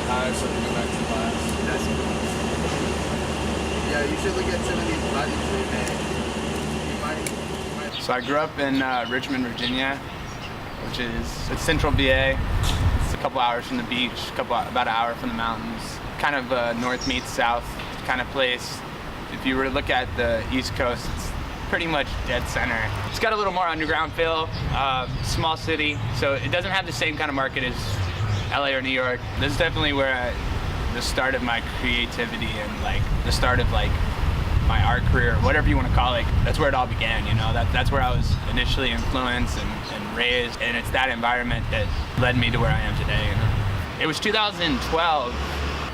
so I can go back to class. That's cool. Yeah, you should look at some of these Mardinly, man. You might. So I grew up in Richmond, Virginia, which is it's central VA. It's a couple hours from the beach, about an hour from the mountains. Kind of north meets south kind of place. If you were to look at the East Coast, it's pretty much dead center. It's got a little more underground feel, small city, so it doesn't have the same kind of market as LA or New York. This is definitely where the start of my creativity and like the start of like my art career, whatever you want to call it. That's where it all began, you know. That's where I was initially influenced and raised, and it's that environment that led me to where I am today, you know. It was 2012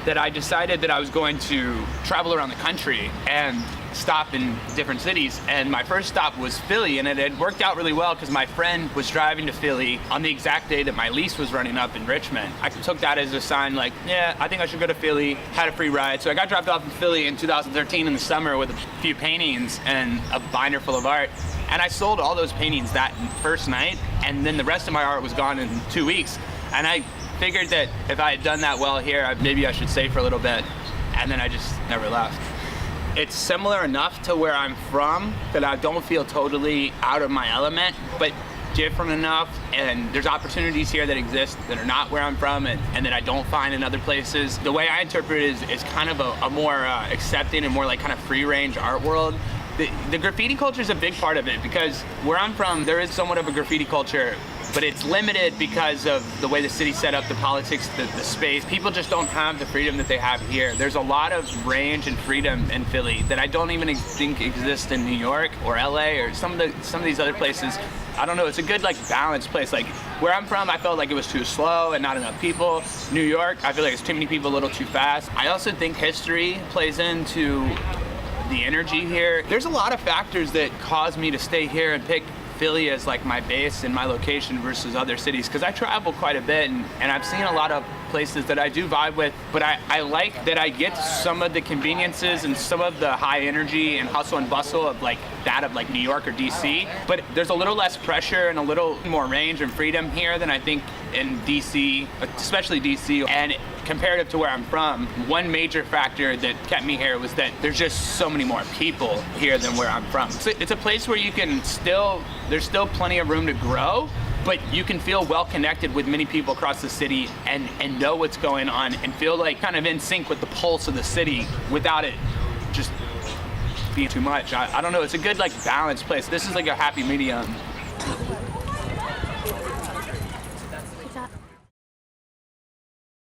that I decided that I was going to travel around the country and stop in different cities, and my first stop was Philly, and it had worked out really well because my friend was driving to Philly on the exact day that my lease was running up in Richmond. I took that as a sign like, yeah, I think I should go to Philly, had a free ride. So I got dropped off in Philly in 2013 in the summer with a few paintings and a binder full of art, and I sold all those paintings that first night, and then the rest of my art was gone in 2 weeks. And I figured that if I had done that well here, maybe I should stay for a little bit, and then I just never left. It's similar enough to where I'm from that I don't feel totally out of my element, but different enough, and there's opportunities here that exist that are not where I'm from and that I don't find in other places. The way I interpret it is kind of a more accepting and more like kind of free-range art world. The graffiti culture is a big part of it because where I'm from, there is somewhat of a graffiti culture, but it's limited because of the way the city's set up, the politics, the space. People just don't have the freedom that they have here. There's a lot of range and freedom in Philly that I don't even think exist in New York or LA or some of these other places. I don't know, it's a good like balanced place. Like where I'm from, I felt like it was too slow and not enough people. New York, I feel like it's too many people a little too fast. I also think history plays into the energy here. There's a lot of factors that cause me to stay here and pick Philly as like my base and my location versus other cities, because I travel quite a bit and I've seen a lot of places that I do vibe with, but I like that I get some of the conveniences and some of the high energy and hustle and bustle of like that of like New York or DC, but there's a little less pressure and a little more range and freedom here than I think in DC, especially DC. And comparative to where I'm from, one major factor that kept me here was that there's just so many more people here than where I'm from. So it's a place where you can there's still plenty of room to grow, but you can feel well connected with many people across the city and know what's going on and feel like kind of in sync with the pulse of the city without it just being too much. I don't know, it's a good like balanced place. This is like a happy medium.